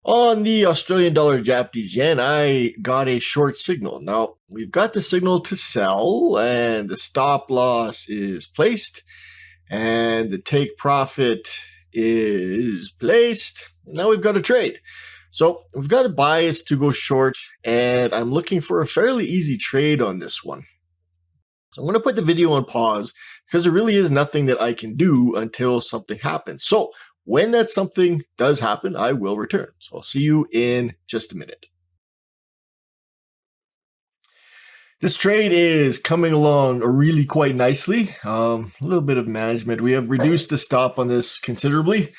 On the Australian dollar Japanese yen, I got a short signal. Now, we've got the signal to sell, and the stop loss is placed, and the take profit is placed. Now we've got a trade. So we've got a bias to go short, and I'm looking for a fairly easy trade on this one. So I'm going to put the video on pause because there really is nothing that I can do until something happens. So when that something does happen, I will return. So I'll see you in just a minute. This trade is coming along really quite nicely. A little bit of management. We have reduced the stop on this considerably.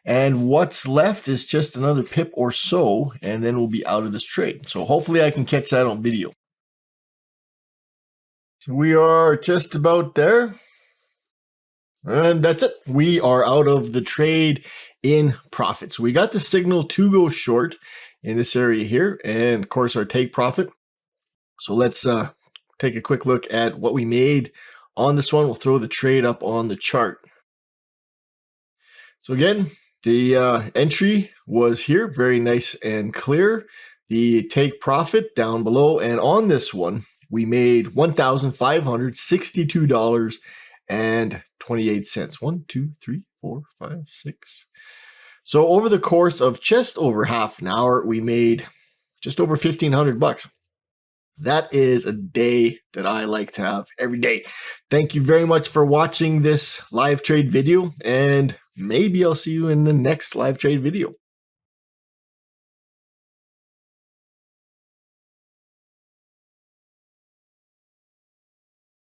And what's left is just another pip or so, and then we'll be out of this trade. So hopefully I can catch that on video. So we are just about there. And that's it. We are out of the trade in profit. So we got the signal to go short in this area here, and of course our take profit. So let's take a quick look at what we made on this one. We'll throw the trade up on the chart. So again, the entry was here, very nice and clear. The take profit down below, and on this one, we made $1,562.28. 1, 2, 3, 4, 5, 6. So over the course of just over half an hour, we made just over $1,500. That is a day that I like to have every day. Thank you very much for watching this live trade video, and maybe I'll see you in the next live trade video.